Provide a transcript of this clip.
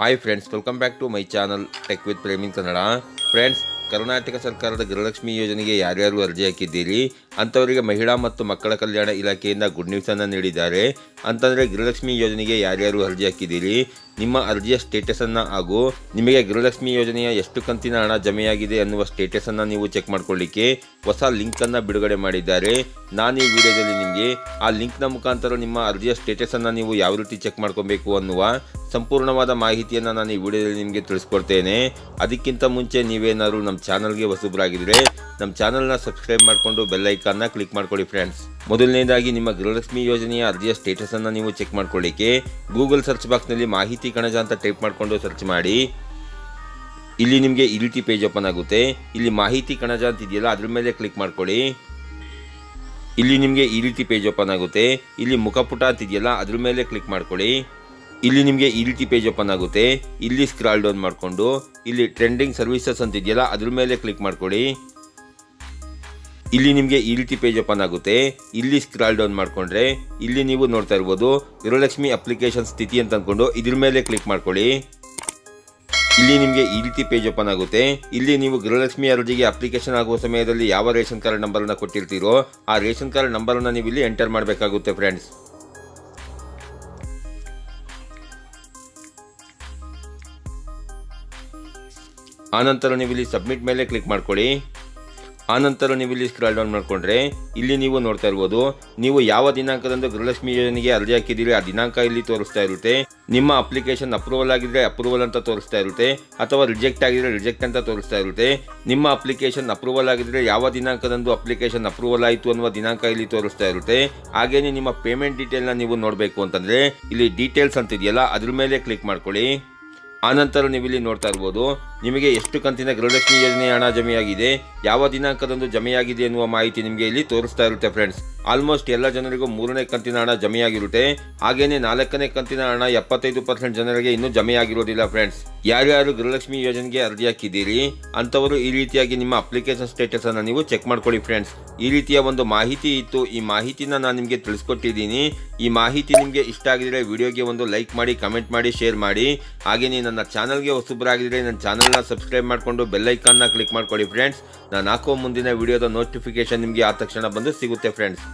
Hi friends, welcome back to my channel tech with Premin Kannada. Friends, Karnataka ಸರ್ಕಾರದ ಗೃಹಲಕ್ಷ್ಮಿ ಯೋಜನೆಗೆ ಯಾರ್ಯಾರು ಅರ್ಜಿ ಹಾಕಿದ್ದೀರಿ ಅಂಥವರಿಗೆ ಮಹಿಳಾ ಮತ್ತು ಮಕ್ಕಳ ಕಲ್ಯಾಣ ಇಲಾಖೆಯಿಂದ ಗುಡ್ ನ್ಯೂಸನ್ನು ನೀಡಿದ್ದಾರೆ. ಅಂತಂದರೆ ಗೃಹಲಕ್ಷ್ಮಿ ಯೋಜನೆಗೆ ಯಾರ್ಯಾರು ಅರ್ಜಿ ಹಾಕಿದ್ದೀರಿ, ನಿಮ್ಮ ಅರ್ಜಿಯ ಸ್ಟೇಟಸನ್ನು ಹಾಗೂ ನಿಮಗೆ ಗೃಹಲಕ್ಷ್ಮಿ ಯೋಜನೆಯ ಎಷ್ಟು ಕಂತಿನ ಹಣ ಜಮೆಯಾಗಿದೆ ಅನ್ನುವ ಸ್ಟೇಟಸನ್ನು ನೀವು ಚೆಕ್ ಮಾಡ್ಕೊಳ್ಳಿಕ್ಕೆ ಹೊಸ ಲಿಂಕನ್ನು ಬಿಡುಗಡೆ ಮಾಡಿದ್ದಾರೆ. ನಾನು ಈ ವಿಡಿಯೋದಲ್ಲಿ ನಿಮಗೆ ಆ ಲಿಂಕ್ನ ಮುಖಾಂತರ ನಿಮ್ಮ ಅರ್ಜಿಯ ಸ್ಟೇಟಸನ್ನು ನೀವು ಯಾವ ರೀತಿ ಚೆಕ್ ಮಾಡ್ಕೊಬೇಕು ಅನ್ನುವ ಸಂಪೂರ್ಣವಾದ ಮಾಹಿತಿಯನ್ನು ನಾನು ಈ ವಿಡಿಯೋದಲ್ಲಿ ನಿಮಗೆ ತಿಳಿಸ್ಕೊಡ್ತೇನೆ. ಅದಕ್ಕಿಂತ ಮುಂಚೆ ನೀವೇನಾದ್ರು ನಮ್ಮ ಚಾನಲ್ಗೆ ಹೊಸಬರಾಗಿದ್ದರೆ ನಮ್ಮ ಚಾನಲ್ನ ಸಬ್ಸ್ಕ್ರೈಬ್ ಮಾಡಿಕೊಂಡು ಬೆಲ್ ಐಕಾನ್ನ ಕ್ಲಿಕ್ ಮಾಡ್ಕೊಳ್ಳಿ. ಫ್ರೆಂಡ್ಸ್, ಮೊದಲನೇದಾಗಿ ನಿಮ್ಮ ಗೃಹಲಕ್ಷ್ಮಿ ಯೋಜನೆಯ ಅರ್ಜಿಯ ಸ್ಟೇಟಸನ್ನು ನೀವು ಚೆಕ್ ಮಾಡ್ಕೊಳ್ಳಿಕ್ಕೆ ಗೂಗಲ್ ಸರ್ಚ್ ಬಾಕ್ಸ್ನಲ್ಲಿ ಮಾಹಿತಿ ಕಣಜ ಅಂತ ಟೈಪ್ ಮಾಡಿಕೊಂಡು ಸರ್ಚ್ ಮಾಡಿ. ಇಲ್ಲಿ ನಿಮಗೆ ಈ ರೀತಿ ಪೇಜ್ ಓಪನ್ ಆಗುತ್ತೆ. ಇಲ್ಲಿ ಮಾಹಿತಿ ಕಣಜ ಅಂತ ಇದೆಯಲ್ಲ, ಅದ್ರ ಮೇಲೆ ಕ್ಲಿಕ್ ಮಾಡ್ಕೊಳ್ಳಿ. ಇಲ್ಲಿ ನಿಮಗೆ ಈ ರೀತಿ ಪೇಜ್ ಓಪನ್ ಆಗುತ್ತೆ. ಇಲ್ಲಿ ಮುಖಪುಟ ಅಂತ ಇದೆಯಲ್ಲ, ಅದ್ರ ಮೇಲೆ ಕ್ಲಿಕ್ ಮಾಡ್ಕೊಳ್ಳಿ. ಇಲ್ಲಿ ನಿಮಗೆ ಈ ರೀತಿ ಪೇಜ್ ಓಪನ್ ಆಗುತ್ತೆ. ಇಲ್ಲಿ ಸ್ಕ್ರಾಲ್ ಡೌನ್ ಮಾಡಿಕೊಂಡು ಇಲ್ಲಿ ಟ್ರೆಂಡಿಂಗ್ ಸರ್ವಿಸಸ್ ಅಂತ ಇದೆಯಲ್ಲ, ಅದ್ರ ಮೇಲೆ ಕ್ಲಿಕ್ ಮಾಡ್ಕೊಳ್ಳಿ. ಇಲ್ಲಿ ನಿಮಗೆ ಈ ರೀತಿ ಪೇಜ್ ಓಪನ್ ಆಗುತ್ತೆ. ಇಲ್ಲಿ ಸ್ಕ್ರಾಲ್ ಡೌನ್ ಮಾಡಿಕೊಂಡ್ರೆ ಇಲ್ಲಿ ನೀವು ನೋಡ್ತಾ ಇರ್ಬೋದು ಗೃಹಲಕ್ಷ್ಮಿ ಅಪ್ಲಿಕೇಶನ್ ಸ್ಥಿತಿ ಅಂತ ಅಂದ್ಕೊಂಡು ಇದ್ರ ಮೇಲೆ ಕ್ಲಿಕ್ ಮಾಡ್ಕೊಳ್ಳಿ. ಇಲ್ಲಿ ನಿಮಗೆ ಈ ರೀತಿ ಪೇಜ್ ಓಪನ್ ಆಗುತ್ತೆ. ಇಲ್ಲಿ ನೀವು ಗೃಹಲಕ್ಷ್ಮಿ ಅರ್ಜಿಗೆ ಅಪ್ಲಿಕೇಶನ್ ಆಗುವ ಸಮಯದಲ್ಲಿ ಯಾವ ರೇಷನ್ ಕಾರ್ಡ್ ನಂಬರನ್ನು ಕೊಟ್ಟಿರ್ತೀರೋ ಆ ರೇಷನ್ ಕಾರ್ಡ್ ನಂಬರನ್ನು ನೀವು ಇಲ್ಲಿ ಎಂಟರ್ ಮಾಡಬೇಕಾಗುತ್ತೆ. ಫ್ರೆಂಡ್ಸ್, ಆನಂತರ ನೀವು ಇಲ್ಲಿ ಸಬ್ಮಿಟ್ ಮೇಲೆ ಕ್ಲಿಕ್ ಮಾಡ್ಕೊಳ್ಳಿ. ಆನಂತರ ನೀವು ಇಲ್ಲಿ ಸ್ಕ್ರಾಲ್ ಡೌನ್ ಮಾಡಿಕೊಂಡ್ರೆ ಇಲ್ಲಿ ನೀವು ನೋಡ್ತಾ ಇರ್ಬೋದು ನೀವು ಯಾವ ದಿನಾಂಕದಂದು ಗೃಹಲಕ್ಷ್ಮಿ ಯೋಜನೆಗೆ ಅರ್ಜಿ ಹಾಕಿದ್ದೀರಿ ಆ ದಿನಾಂಕ ಇಲ್ಲಿ ತೋರಿಸ್ತಾ ಇರುತ್ತೆ. ನಿಮ್ಮ ಅಪ್ಲಿಕೇಶನ್ ಅಪ್ರೂವಲ್ ಆಗಿದ್ರೆ ಅಪ್ರೂವಲ್ ಅಂತ ತೋರಿಸ್ತಾ ಇರುತ್ತೆ, ಅಥವಾ ರಿಜೆಕ್ಟ್ ಆಗಿದ್ರೆ ರಿಜೆಕ್ಟ್ ಅಂತ ತೋರಿಸ್ತಾ ಇರುತ್ತೆ. ನಿಮ್ಮ ಅಪ್ಲಿಕೇಶನ್ ಅಪ್ರೂವಲ್ ಆಗಿದ್ರೆ ಯಾವ ದಿನಾಂಕದಂದು ಅಪ್ಲಿಕೇಶನ್ ಅಪ್ರೂವಲ್ ಆಯಿತು ಅನ್ನುವ ದಿನಾಂಕ ಇಲ್ಲಿ ತೋರಿಸ್ತಾ ಇರುತ್ತೆ. ಹಾಗೇನೆ ನಿಮ್ಮ ಪೇಮೆಂಟ್ ಡೀಟೇಲ್ನ ನೀವು ನೋಡಬೇಕು ಅಂತಂದ್ರೆ ಇಲ್ಲಿ ಡೀಟೇಲ್ಸ್ ಅಂತ ಇದೆಯಲ್ಲ, ಅದ್ರ ಮೇಲೆ ಕ್ಲಿಕ್ ಮಾಡ್ಕೊಳ್ಳಿ. ಆನಂತರ ನೀವು ಇಲ್ಲಿ ನೋಡ್ತಾ ಇರ್ಬೋದು ನಿಮಗೆ ಎಷ್ಟು ಕಂತಿನ ಗೃಹಲಕ್ಷ್ಮಿ ಯೋಜನೆಯ ಹಣ ಜಮೆಯಾಗಿದೆ, ಯಾವ ದಿನಾಂಕದಂದು ಜಮೆಯಾಗಿದೆ ಎನ್ನುವ ಮಾಹಿತಿ ನಿಮಗೆ ಇಲ್ಲಿ ತೋರಿಸ್ತಾ ಇರುತ್ತೆ. ಫ್ರೆಂಡ್ಸ್, ಆಲ್ಮೋಸ್ಟ್ ಎಲ್ಲ ಜನರಿಗೂ 3ನೇ ಕಂತಿನ ಹಣ ಜಮೆಯಾಗಿರುತ್ತೆ. ಹಾಗೇನೆ 4ನೇ ಕಂತಿನ ಹಣ 75% ಜನರಿಗೆ ಇನ್ನೂ ಜಮೆಯಾಗಿರೋದಿಲ್ಲ. ಫ್ರೆಂಡ್ಸ್, ಯಾರ್ಯಾರು ಗೃಹಲಕ್ಷ್ಮಿ ಯೋಜನೆಗೆ ಅರ್ಜಿ ಹಾಕಿದ್ದೀರಿ ಅಂಥವರು ಈ ರೀತಿಯಾಗಿ ನಿಮ್ಮ ಅಪ್ಲಿಕೇಶನ್ ಸ್ಟೇಟಸ್ ಅನ್ನು ನೀವು ಚೆಕ್ ಮಾಡ್ಕೊಳ್ಳಿ. ಫ್ರೆಂಡ್ಸ್, ಈ ರೀತಿಯ ಒಂದು ಮಾಹಿತಿ ಇತ್ತು. ಈ ಮಾಹಿತಿನ ನಾನು ನಿಮಗೆ ತಿಳಿಸ್ಕೊಟ್ಟಿದ್ದೀನಿ. ಈ ಮಾಹಿತಿ ನಿಮಗೆ ಇಷ್ಟ ಆಗಿದ್ರೆ ವಿಡಿಯೋಗೆ ಒಂದು ಲೈಕ್ ಮಾಡಿ, ಕಮೆಂಟ್ ಮಾಡಿ, ಶೇರ್ ಮಾಡಿ. ಹಾಗೆಯೇ ನನ್ನ ಚಾನಲ್ಗೆ ಹೊಸಬರಾಗಿದ್ದರೆ ನನ್ನ ಚಾನಲ್ನ ಸಬ್ಸ್ಕ್ರೈಬ್ ಮಾಡಿಕೊಂಡು ಬೆಲ್ ಐಕಾನ್ನ ಕ್ಲಿಕ್ ಮಾಡ್ಕೊಳ್ಳಿ. ಫ್ರೆಂಡ್ಸ್, ನಾನು ಹಾಕೋ ಮುಂದಿನ ವಿಡಿಯೋದ ನೋಟಿಫಿಕೇಶನ್ ನಿಮಗೆ ಆ ತಕ್ಷಣ ಬಂದು ಸಿಗುತ್ತೆ. ಫ್ರೆಂಡ್ಸ್.